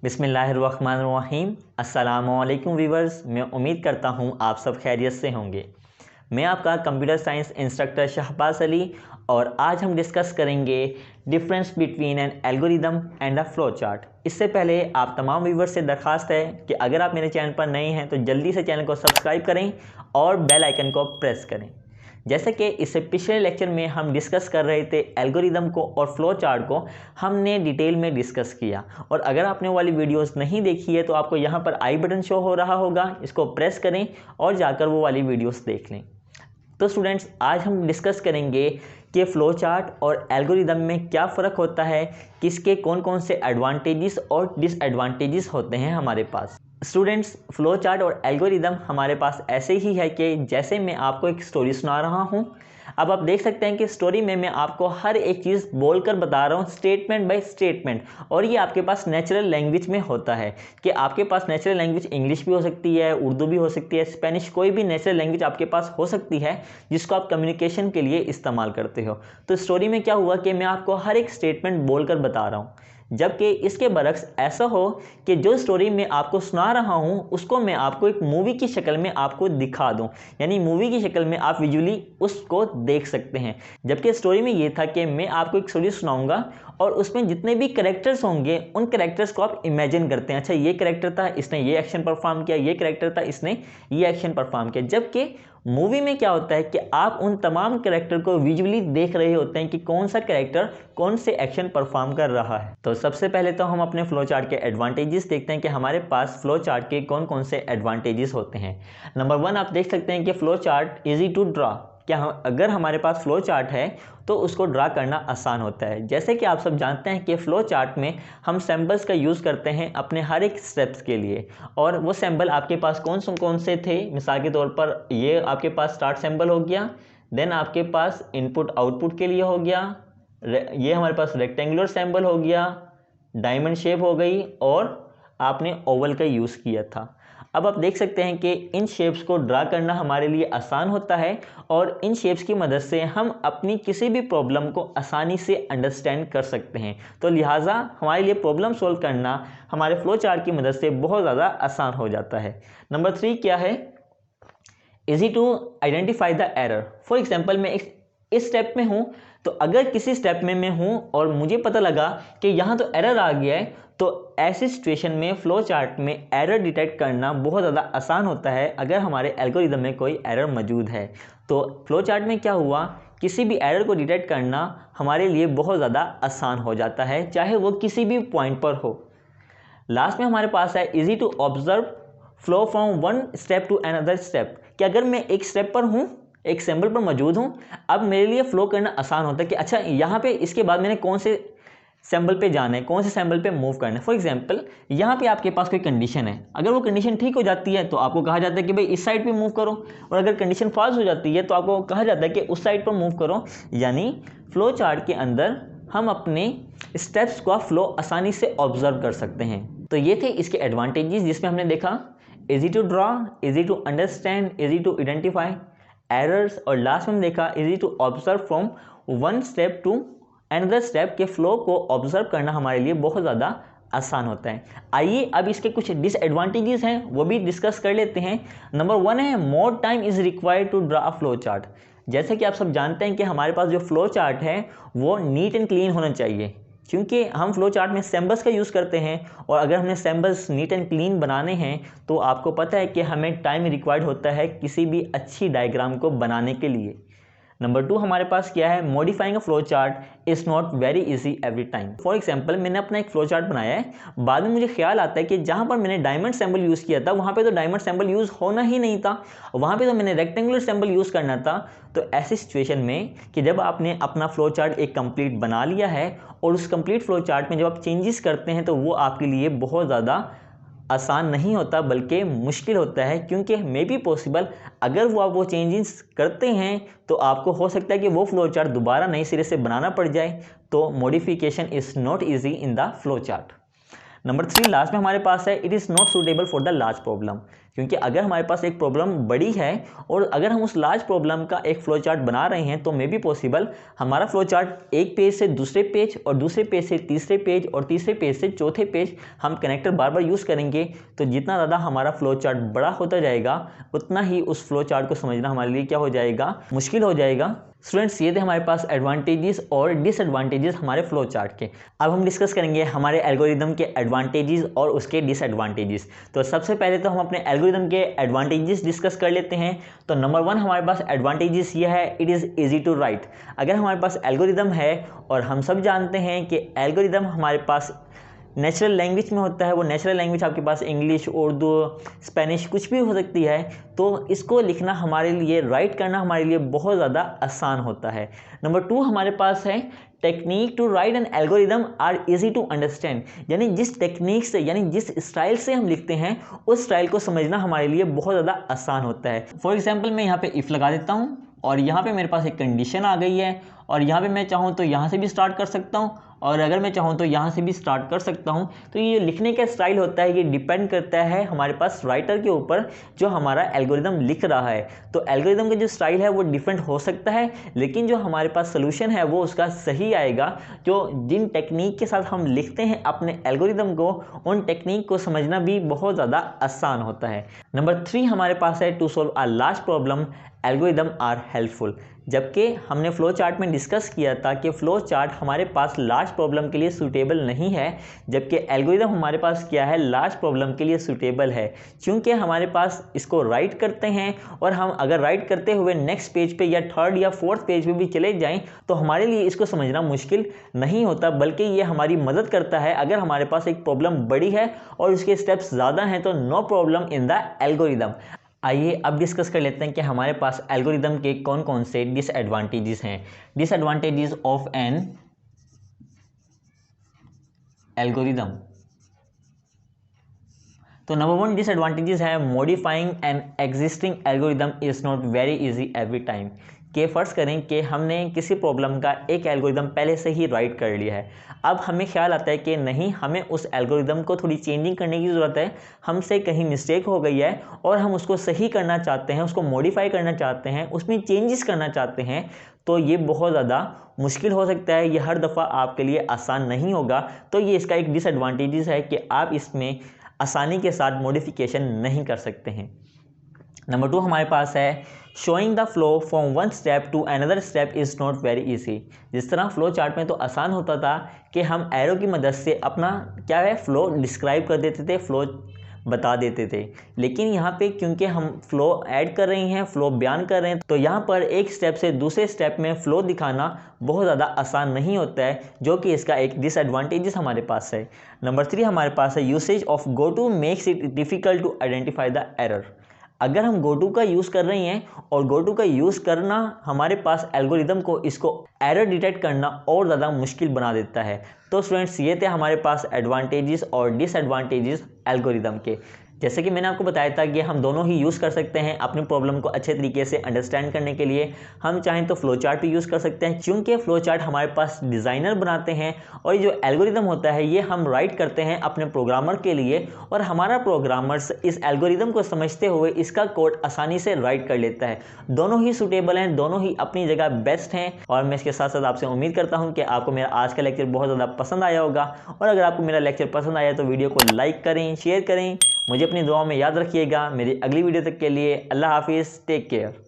बिस्मिल्लाहिर्रहमानिर्रहीम। अस्सलामुअलैकुम वीवर्स, मैं उम्मीद करता हूँ आप सब खैरियत से होंगे। मैं आपका computer science instructor Shahbaz Ali और आज हम डिस्कस करेंगे difference between an algorithm and a flowchart. इससे पहले आप तमाम व्यूवर्स से दरख्वास्त है कि अगर आप मेरे चैनल पर नए हैं तो जल्दी से चैनल को सब्सक्राइब करें और बेल आइकन को प्रेस करें। जैसे कि इससे पिछले लेक्चर में हम डिस्कस कर रहे थे एल्गोरिदम को और फ्लो चार्ट को हमने डिटेल में डिस्कस किया, और अगर आपने वो वाली वीडियोस नहीं देखी है तो आपको यहाँ पर आई बटन शो हो रहा होगा, इसको प्रेस करें और जाकर वो वाली वीडियोस देख लें। तो स्टूडेंट्स, आज हम डिस्कस करेंगे कि फ़्लो चार्ट और एल्गोरिदम में क्या फ़र्क होता है, किसके कौन कौन से एडवांटेजेस और डिसएडवांटेजेस होते हैं हमारे पास। स्टूडेंट्स, फ़्लो चार्ट और एल्गोरिदम हमारे पास ऐसे ही है कि जैसे मैं आपको एक स्टोरी सुना रहा हूँ। अब आप देख सकते हैं कि स्टोरी में मैं आपको हर एक चीज़ बोलकर बता रहा हूँ, स्टेटमेंट बाय स्टेटमेंट, और ये आपके पास नेचुरल लैंग्वेज में होता है कि आपके पास नेचुरल लैंग्वेज इंग्लिश भी हो सकती है, उर्दू भी हो सकती है, स्पेनिश, कोई भी नेचुरल लैंग्वेज आपके पास हो सकती है जिसको आप कम्युनिकेशन के लिए इस्तेमाल करते हो। तो स्टोरी में क्या हुआ कि मैं आपको हर एक स्टेटमेंट बोलकर बता रहा हूँ, जबकि इसके बरक्स ऐसा हो कि जो स्टोरी मैं आपको सुना रहा हूँ उसको मैं आपको एक मूवी की शक्ल में आपको दिखा दूँ, यानी मूवी की शक्ल में आप विजुअली उसको देख सकते हैं। जबकि स्टोरी में ये था कि मैं आपको एक स्टोरी सुनाऊंगा और उसमें जितने भी कैरेक्टर्स होंगे उन कैरेक्टर्स को आप इमेजिन करते हैं, अच्छा ये कैरेक्टर था, इसने ये एक्शन परफॉर्म किया, ये कैरेक्टर था, इसने ये एक्शन परफॉर्म किया। जबकि मूवी में क्या होता है कि आप उन तमाम कैरेक्टर को विजुअली देख रहे होते हैं कि कौन सा कैरेक्टर कौन से एक्शन परफॉर्म कर रहा है। तो सबसे पहले तो हम अपने फ्लो चार्ट के एडवांटेजेस देखते हैं कि हमारे पास फ्लो चार्ट के कौन कौन से एडवांटेजेस होते हैं। नंबर 1, आप देख सकते हैं कि flowchart easy to draw. क्या अगर हमारे पास फ्लो चार्ट है तो उसको ड्रा करना आसान होता है। जैसे कि आप सब जानते हैं कि फ्लो चार्ट में हम सिंबल्स का यूज़ करते हैं अपने हर एक स्टेप्स के लिए, और वो सिंबल आपके पास कौन से थे। मिसाल के तौर पर ये आपके पास स्टार्ट सिंबल हो गया, देन आपके पास इनपुट आउटपुट के लिए हो गया, ये हमारे पास रेक्टेंगुलर सिंबल हो गया, डायमंड शेप हो गई, और आपने ओवल का यूज़ किया था। अब आप देख सकते हैं कि इन शेप्स को ड्रा करना हमारे लिए आसान होता है और इन शेप्स की मदद से हम अपनी किसी भी प्रॉब्लम को आसानी से अंडरस्टैंड कर सकते हैं। तो लिहाजा हमारे लिए प्रॉब्लम सॉल्व करना हमारे फ्लो चार्ट की मदद से बहुत ज़्यादा आसान हो जाता है। नंबर 3 क्या है, easy to identify the error. For example, मैं इस स्टेप में हूँ, तो अगर किसी स्टेप में मैं हूँ और मुझे पता लगा कि यहाँ तो एरर आ गया है, तो ऐसी सिचुएशन में फ्लो चार्ट में एरर डिटेक्ट करना बहुत ज़्यादा आसान होता है अगर हमारे एल्गोरिदम में कोई एरर मौजूद है। तो फ्लो चार्ट में क्या हुआ, किसी भी एरर को डिटेक्ट करना हमारे लिए बहुत ज़्यादा आसान हो जाता है, चाहे वो किसी भी पॉइंट पर हो। लास्ट में हमारे पास है easy to observe flow from one step to another step. कि अगर मैं एक स्टेप पर हूँ, एक सिंबल पर मौजूद हूँ, अब मेरे लिए फ्लो करना आसान होता है कि अच्छा यहाँ पे इसके बाद मैंने कौन से सिंबल पे जाना है, कौन से सिंबल पे मूव करना है। फॉर एग्जांपल, यहाँ पे आपके पास कोई कंडीशन है, अगर वो कंडीशन ठीक हो जाती है तो आपको कहा जाता है कि भाई इस साइड पे मूव करो, और अगर कंडीशन फॉल्स हो जाती है तो आपको कहा जाता है कि उस साइड पर मूव करो। यानी फ्लो चार्ट के अंदर हम अपने स्टेप्स का फ्लो आसानी से ऑब्जर्व कर सकते हैं। तो ये थे इसके एडवांटेजेस, जिसमें हमने देखा easy to draw, easy to understand, easy to identify errors, और लास्ट में हमने देखा easy to observe from one step to another step. के फ्लो को ऑब्जर्व करना हमारे लिए बहुत ज़्यादा आसान होता है। आइए अब इसके कुछ डिसएडवांटेजेस हैं वो भी डिस्कस कर लेते हैं। नंबर 1 है more time is required to draw a flowchart. जैसे कि आप सब जानते हैं कि हमारे पास जो फ्लो चार्ट है वो नीट एंड क्लीन होना चाहिए, क्योंकि हम फ्लो चार्ट में सिंबल्स का यूज़ करते हैं, और अगर हमें सिंबल्स नीट एंड क्लीन बनाने हैं तो आपको पता है कि हमें टाइम रिक्वायर्ड होता है किसी भी अच्छी डायग्राम को बनाने के लिए। नंबर 2 हमारे पास क्या है, modifying a flow chart is not very easy every time. For example, मैंने अपना एक फ्लो चार्ट बनाया है, बाद में मुझे ख्याल आता है कि जहाँ पर मैंने डायमंड सिंबल यूज़ किया था वहाँ पे तो डायमंड सिंबल यूज़ होना ही नहीं था, वहाँ पे तो मैंने रेक्टेंगुलर सिंबल यूज़ करना था। तो ऐसी सिचुएशन में कि जब आपने अपना फ्लो चार्ट एक कंप्लीट बना लिया है और उस कंप्लीट फ्लो चार्ट में जब आप चेंजेस करते हैं तो वो आपके लिए बहुत ज़्यादा आसान नहीं होता बल्कि मुश्किल होता है, क्योंकि मे बी पॉसिबल अगर वो आप वो चेंजेस करते हैं तो आपको हो सकता है कि वो फ्लो चार्ट दोबारा नए सिरे से बनाना पड़ जाए। तो modification is not easy in the flow chart. Number 3 last में हमारे पास है it is not suitable for the large problem. क्योंकि अगर हमारे पास एक प्रॉब्लम बड़ी है और अगर हम उस लार्ज प्रॉब्लम का एक फ्लो चार्ट बना रहे हैं तो मे बी पॉसिबल हमारा फ्लो चार्ट एक पेज से दूसरे पेज और दूसरे पेज से तीसरे पेज और तीसरे पेज से चौथे पेज हम कनेक्टर बार बार यूज़ करेंगे, तो जितना ज़्यादा हमारा फ्लो चार्ट बड़ा होता जाएगा उतना ही उस फ्लो चार्ट को समझना हमारे लिए क्या हो जाएगा, मुश्किल हो जाएगा। स्टूडेंट्स, ये थे हमारे पास एडवांटेजेस और डिसएडवांटेजेस हमारे फ्लो चार्ट के। अब हम डिस्कस करेंगे हमारे एल्गोरिदम के एडवांटेजेस और उसके डिसएडवांटेजेस। तो सबसे पहले तो हम अपने एल्गोरिदम के एडवांटेजेस डिस्कस कर लेते हैं। तो नंबर 1 हमारे पास एडवांटेजेस ये है, it is easy to write. अगर हमारे पास एल्गोरिदम है और हम सब जानते हैं कि एल्गोरिदम हमारे पास नेचुरल लैंग्वेज में होता है, वो नेचुरल लैंग्वेज आपके पास इंग्लिश, उर्दू, स्पेनिश कुछ भी हो सकती है, तो इसको लिखना हमारे लिए, राइट करना हमारे लिए बहुत ज़्यादा आसान होता है। नंबर 2 हमारे पास है technique to write an algorithm are easy to understand, यानी जिस टेक्निक से, यानी जिस स्टाइल से हम लिखते हैं उस स्टाइल को समझना हमारे लिए बहुत ज़्यादा आसान होता है। फॉर एग्जाम्पल मैं यहाँ पे इफ़ लगा देता हूँ और यहाँ पे मेरे पास एक कंडीशन आ गई है और यहाँ पे मैं चाहूँ तो यहाँ से भी स्टार्ट कर सकता हूँ और अगर मैं चाहूँ तो यहाँ से भी स्टार्ट कर सकता हूँ। तो ये लिखने का स्टाइल होता है, ये डिपेंड करता है हमारे पास राइटर के ऊपर जो हमारा एल्गोरिदम लिख रहा है। तो एल्गोरिदम का जो स्टाइल है वो डिफरेंट हो सकता है, लेकिन जो हमारे पास सोल्यूशन है वो उसका सही आएगा। जो जिन टेक्निक के साथ हम लिखते हैं अपने एल्गोरिदम को, उन टेक्निक को समझना भी बहुत ज़्यादा आसान होता है। नंबर 3 हमारे पास है to solve a large problem algorithm are helpful. जबकि हमने फ्लो चार्ट में डिस्कस किया था कि फ्लो चार्ट हमारे पास लार्ज प्रॉब्लम के लिए सूटेबल नहीं है, जबकि एल्गोरिदम हमारे पास क्या है, लार्ज प्रॉब्लम के लिए सूटेबल है। क्योंकि हमारे पास इसको राइट करते हैं और हम अगर राइट करते हुए नेक्स्ट पेज पे या थर्ड या फोर्थ पेज पे भी चले जाएं तो हमारे लिए इसको समझना मुश्किल नहीं होता, बल्कि ये हमारी मदद करता है। अगर हमारे पास एक प्रॉब्लम बड़ी है और उसके स्टेप्स ज़्यादा हैं तो no problem in the algorithm. आइए अब डिस्कस कर लेते हैं कि हमारे पास एल्गोरिदम के कौन कौन से डिसएडवांटेजेस हैं। Disadvantages of N algorithm. तो नंबर 1 डिसएडवांटेजेस है, modifying an existing algorithm is not very easy every time. कि फ़र्ज़ करें कि हमने किसी प्रॉब्लम का एक एल्गोरिदम पहले से ही राइट कर लिया है, अब हमें ख्याल आता है कि नहीं, हमें उस एल्गोरिदम को थोड़ी चेंजिंग करने की ज़रूरत है, हमसे कहीं मिस्टेक हो गई है और हम उसको सही करना चाहते हैं, उसको मॉडिफाई करना चाहते हैं, उसमें चेंजेस करना चाहते हैं, तो ये बहुत ज़्यादा मुश्किल हो सकता है। ये हर दफ़ा आपके लिए आसान नहीं होगा। तो ये इसका एक डिसएडवांटेजेस है कि आप इसमें आसानी के साथ मॉडिफिकेशन नहीं कर सकते हैं। नंबर 2 हमारे पास है, showing the flow from one step to another step is not very easy. जिस तरह फ्लो चार्ट में तो आसान होता था कि हम एरो की मदद से अपना क्या है फ्लो डिस्क्राइब कर देते थे, फ्लो बता देते थे, लेकिन यहाँ पे क्योंकि हम फ्लो ऐड कर रहे हैं, फ्लो बयान कर रहे हैं, तो यहाँ पर एक स्टेप से दूसरे स्टेप में फ्लो दिखाना बहुत ज़्यादा आसान नहीं होता है, जो कि इसका एक डिसएडवांटेजेस हमारे पास है। नंबर 3 हमारे पास है, usage of go to makes it difficult to identify the error. अगर हम गोटू का यूज़ कर रहे हैं और गोटू का यूज़ करना हमारे पास एल्गोरिदम को इसको एरर डिटेक्ट करना और ज़्यादा मुश्किल बना देता है। तो स्टूडेंट्स, ये थे हमारे पास एडवांटेजेस और डिसएडवांटेजेस एल्गोरिदम के। जैसे कि मैंने आपको बताया था कि हम दोनों ही यूज़ कर सकते हैं अपनी प्रॉब्लम को अच्छे तरीके से अंडरस्टैंड करने के लिए। हम चाहें तो फ्लो चार्ट भी यूज़ कर सकते हैं, क्योंकि फ्लो चार्ट हमारे पास डिज़ाइनर बनाते हैं और ये जो एल्गोरिदम होता है ये हम राइट करते हैं अपने प्रोग्रामर के लिए, और हमारा प्रोग्रामर्स इस एल्गोरिदम को समझते हुए इसका कोड आसानी से राइट कर लेता है। दोनों ही सूटेबल हैं, दोनों ही अपनी जगह बेस्ट हैं, और मैं इसके साथ साथ आपसे उम्मीद करता हूँ कि आपको मेरा आज का लेक्चर बहुत ज़्यादा पसंद आया होगा। और अगर आपको मेरा लेक्चर पसंद आया तो वीडियो को लाइक करें, शेयर करें, मुझे अपनी दुआओं में याद रखिएगा। मेरी अगली वीडियो तक के लिए अल्लाह हाफिज़, टेक केयर।